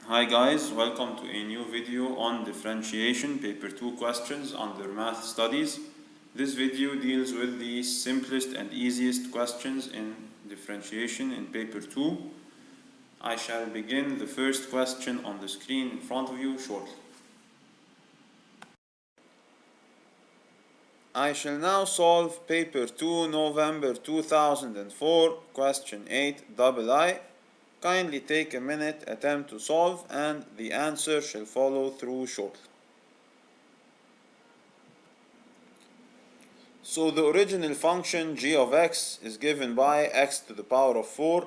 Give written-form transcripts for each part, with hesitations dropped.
Hi guys, welcome to a new video on differentiation, paper 2 questions under math studies. This video deals with the simplest and easiest questions in differentiation in paper 2. I shall begin the first question on the screen in front of you shortly. I shall now solve paper 2 November 2004 question 8 II. Kindly take a minute, attempt to solve, and the answer shall follow through shortly. So the original function g of x is given by x to the power of 4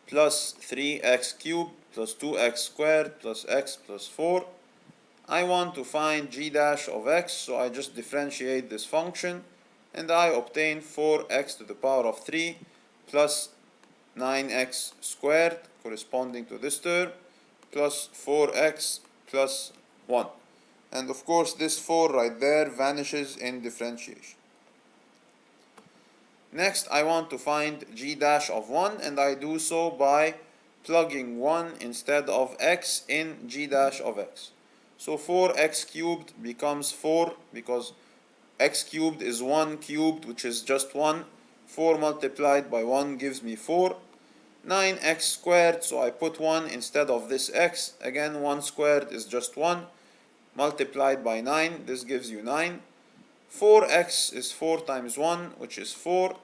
plus 3x cubed plus 2x squared plus x plus 4. I want to find g dash of x, so I just differentiate this function and I obtain 4x to the power of 3 plus 9x squared corresponding to this term plus 4x plus 1. And of course this 4 right there vanishes in differentiation. Next I want to find g dash of 1, and I do so by plugging 1 instead of x in g dash of x. So 4x cubed becomes 4 because x cubed is 1 cubed, which is just 1. 4 multiplied by 1 gives me 4. 9x squared, so I put 1 instead of this x. Again, 1 squared is just 1. Multiplied by 9, this gives you 9. 4x is 4 times 1, which is 4.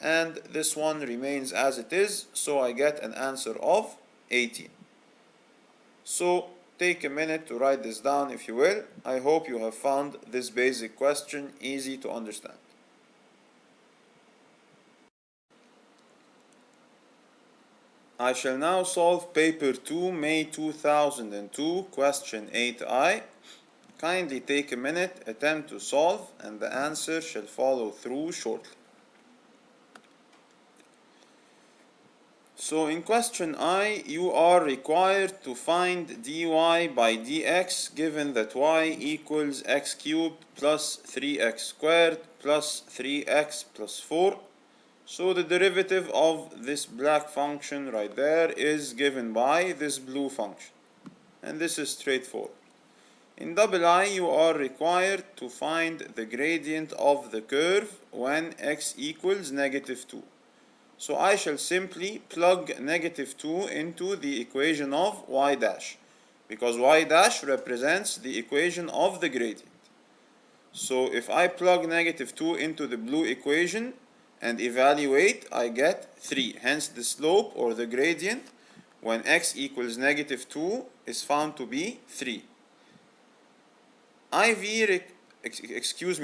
And this one remains as it is, so I get an answer of 18. So take a minute to write this down if you will. I hope you have found this basic question easy to understand. I shall now solve paper 2 May 2002 question 8I. Kindly take a minute, attempt to solve, and the answer shall follow through shortly. So in question I, you are required to find dy by dx given that y equals x cubed plus 3x squared plus 3x plus 4. So the derivative of this black function right there is given by this blue function. And this is straightforward. In I, you are required to find the gradient of the curve when x equals negative 2. So I shall simply plug negative 2 into the equation of y dash, because y dash represents the equation of the gradient. So if I plug negative 2 into the blue equation and evaluate, I get 3. Hence the slope or the gradient when x equals negative 2 is found to be 3.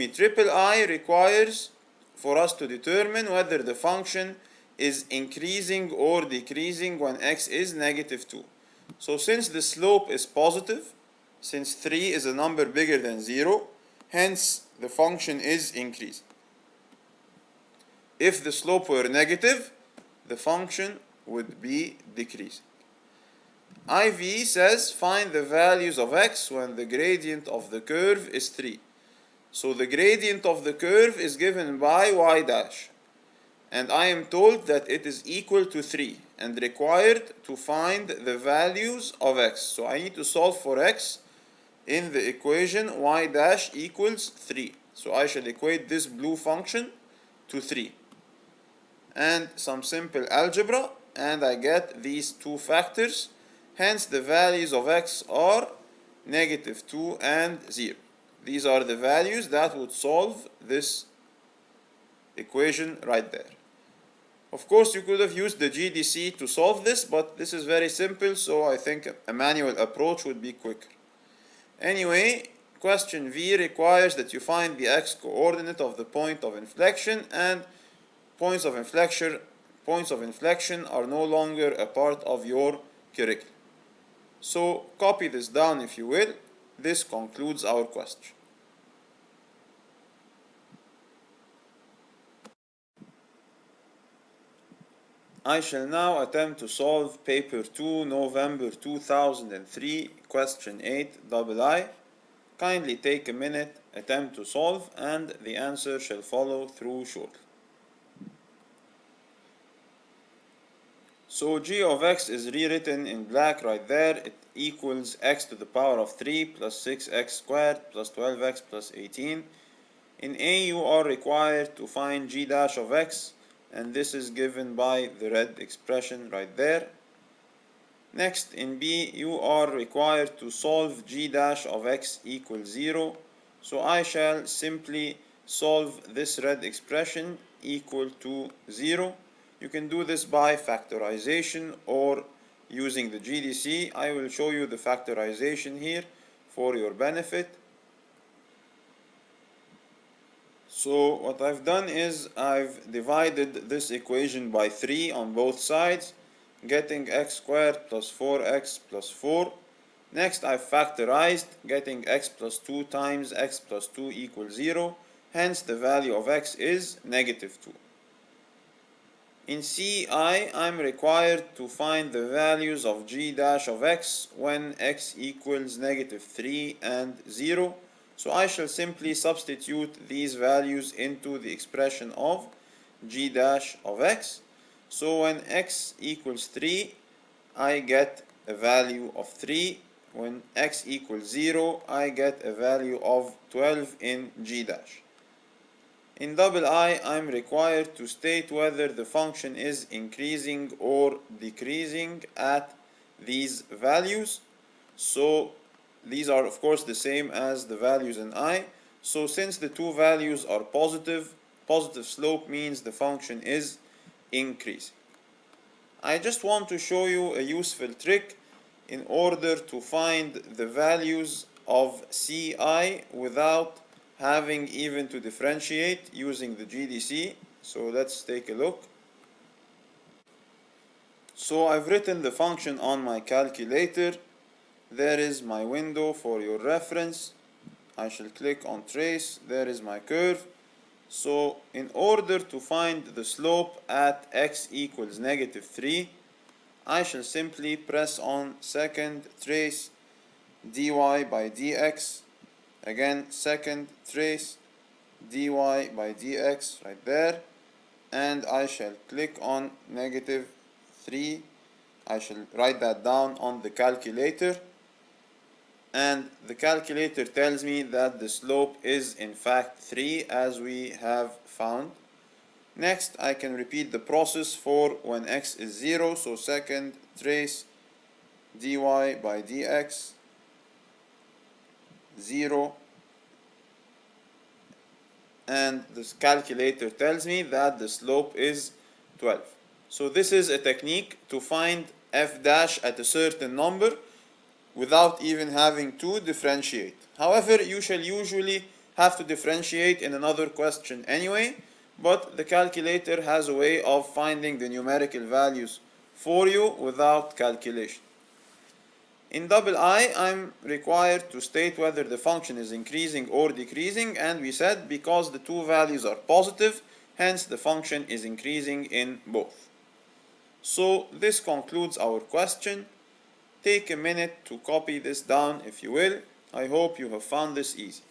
Triple I requires for us to determine whether the function is increasing or decreasing when x is negative 2. So since the slope is positive, since 3 is a number bigger than 0, hence the function is increasing. If the slope were negative, the function would be decreasing. IV says find the values of x when the gradient of the curve is 3. So the gradient of the curve is given by y dash. And I am told that it is equal to 3 and required to find the values of x. So I need to solve for x in the equation y dash equals 3. So I shall equate this blue function to 3. And some simple algebra, and I get these two factors. Hence the values of x are negative 2 and 0. These are the values that would solve this equation right there. Of course, you could have used the GDC to solve this, but this is very simple, so I think a manual approach would be quicker. Anyway, question V requires that you find the x-coordinate of the point of inflection, and points of inflection are no longer a part of your curriculum. So copy this down if you will. This concludes our question. I shall now attempt to solve paper 2 November 2003 question 8 II. Kindly take a minute, attempt to solve, and the answer shall follow through shortly. So g of x is rewritten in black right there. It equals x to the power of 3 plus 6x squared plus 12x plus 18. In A, you are required to find g dash of x, and this is given by the red expression right there. Next, in B, you are required to solve g dash of x equals 0. So I shall simply solve this red expression equal to 0. You can do this by factorization or using the GDC. I will show you the factorization here for your benefit. So what I've done is I've divided this equation by 3 on both sides, getting x squared plus 4x plus 4. Next I've factorized, getting x plus 2 times x plus 2 equals 0. Hence the value of x is negative 2. In Ci, I'm required to find the values of g dash of x when x equals negative 3 and 0. So I shall simply substitute these values into the expression of g dash of x. So when x equals 3, I get a value of 3. When x equals 0, I get a value of 12 in g dash. In double I, I'm required to state whether the function is increasing or decreasing at these values. So these are of course the same as the values in I. So since the two values are positive, positive slope means the function is increasing. I just want to show you a useful trick in order to find the values of Ci without having even to differentiate using the GDC. So let's take a look. So I've written the function on my calculator. There is my window for your reference. I shall click on trace. There is my curve. So in order to find the slope at x equals negative 3, I shall simply press on second trace dy by dx. Again, second trace dy by dx right there. And I shall click on negative 3. I shall write that down on the calculator. And the calculator tells me that the slope is in fact 3 as we have found. Next, I can repeat the process for when x is 0. So second trace dy by dx 0, and this calculator tells me that the slope is 12. So this is a technique to find f dash at a certain number without even having to differentiate. However, you shall usually have to differentiate in another question anyway, but the calculator has a way of finding the numerical values for you without calculation. In double I, I'm required to state whether the function is increasing or decreasing, and we said because the two values are positive, hence the function is increasing in both. So this concludes our question. Take a minute to copy this down if you will. I hope you have found this easy.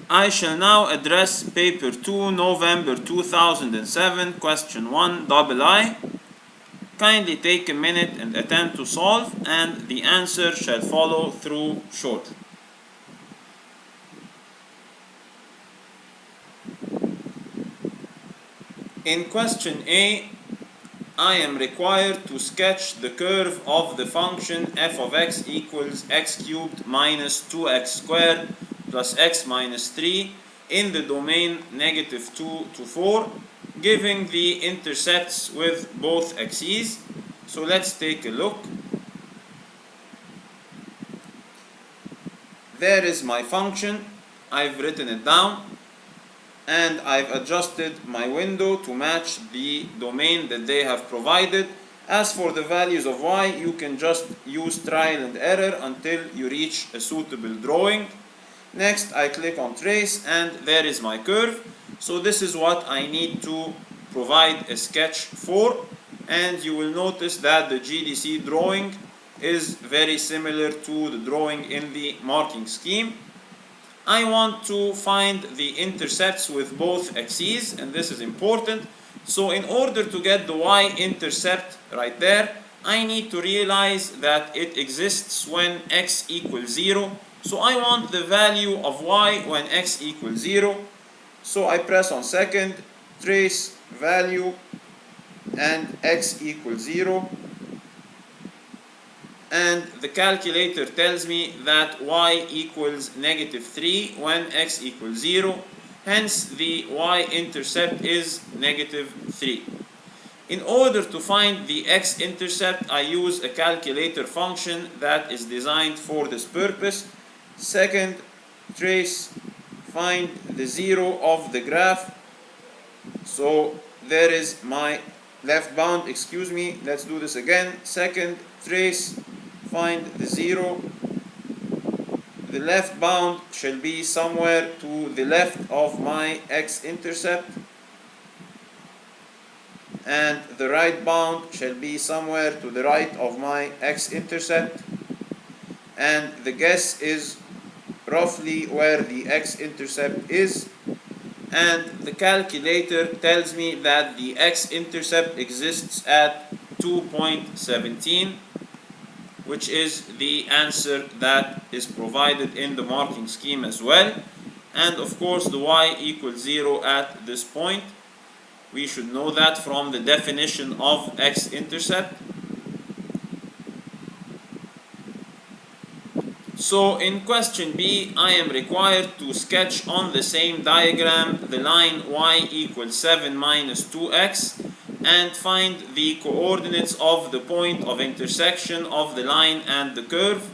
I shall now address paper 2, November 2007, question 1, double I. Kindly take a minute and attempt to solve, and the answer shall follow through shortly. In question A, I am required to sketch the curve of the function f of x equals x cubed minus 2x squared plus x minus 3 in the domain negative 2 to 4, giving the intercepts with both axes. So let's take a look. There is my function. I've written it down, and I've adjusted my window to match the domain that they have provided. As for the values of y, you can just use trial and error until you reach a suitable drawing. Next, I click on trace, and there is my curve. So this is what I need to provide a sketch for, and you will notice that the GDC drawing is very similar to the drawing in the marking scheme. I want to find the intercepts with both axes, and this is important. So in order to get the y-intercept right there, I need to realize that it exists when x equals 0. So I want the value of y when x equals 0. So I press on second, trace value, and x equals 0. And the calculator tells me that y equals -3 when x equals 0. Hence, the y-intercept is -3. In order to find the x-intercept, I use a calculator function that is designed for this purpose. Second, trace, find the 0 of the graph. So there is my left bound, excuse me, let's do this again. Second, trace, find the 0. The left bound shall be somewhere to the left of my x-intercept, and the right bound shall be somewhere to the right of my x-intercept, and the guess is roughly where the x-intercept is, and the calculator tells me that the x-intercept exists at 2.17, which is the answer that is provided in the marking scheme as well. And of course the y equals 0 at this point. We should know that from the definition of x-intercept. So in question B, I am required to sketch on the same diagram the line y equals 7 minus 2x and find the coordinates of the point of intersection of the line and the curve.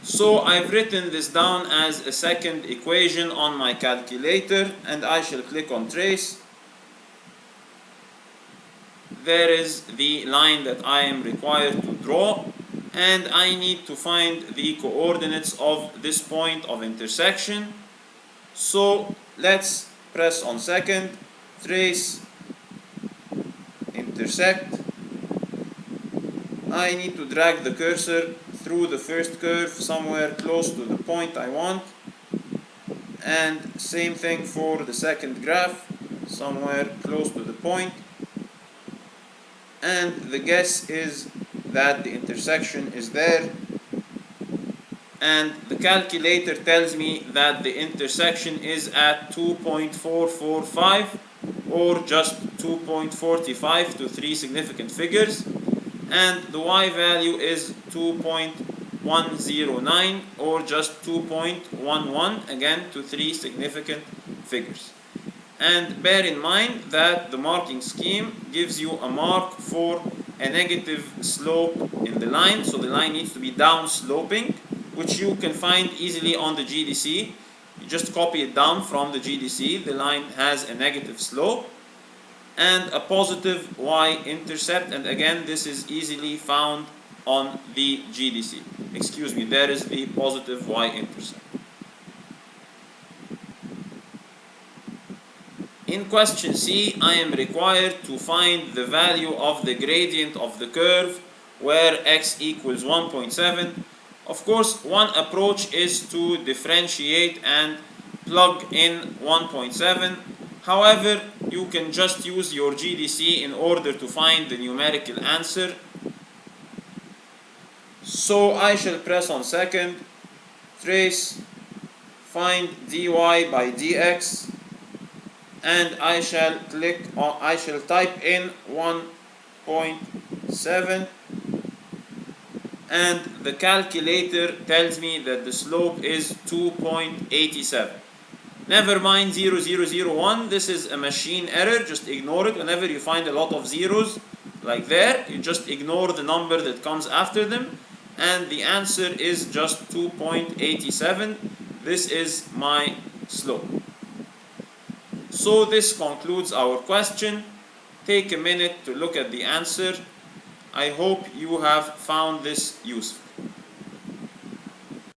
So I've written this down as a second equation on my calculator, and I shall click on trace. There is the line that I am required to draw, and I need to find the coordinates of this point of intersection. So let's press on second, trace, intersect. I need to drag the cursor through the first curve somewhere close to the point I want, and same thing for the second graph, somewhere close to the point, and the guess is that the intersection is there, and the calculator tells me that the intersection is at 2.445 or just 2.45 to 3 significant figures, and the y value is 2.109 or just 2.11, again to 3 significant figures. And bear in mind that the marking scheme gives you a mark for a negative slope in the line, so the line needs to be down sloping, which you can find easily on the GDC. You just copy it down from the GDC. The line has a negative slope and a positive y-intercept, and again this is easily found on the GDC. Excuse me, there is the positive y-intercept. In question C, I am required to find the value of the gradient of the curve where x equals 1.7. Of course, one approach is to differentiate and plug in 1.7. However, you can just use your GDC in order to find the numerical answer. So I shall press on second, trace, find dy by dx, and I shall type in 1.7, and the calculator tells me that the slope is 2.87. Never mind 0001, this is a machine error, just ignore it. Whenever you find a lot of zeros like there, you just ignore the number that comes after them, and the answer is just 2.87. This is my slope. So this concludes our question. Take a minute to look at the answer. I hope you have found this useful.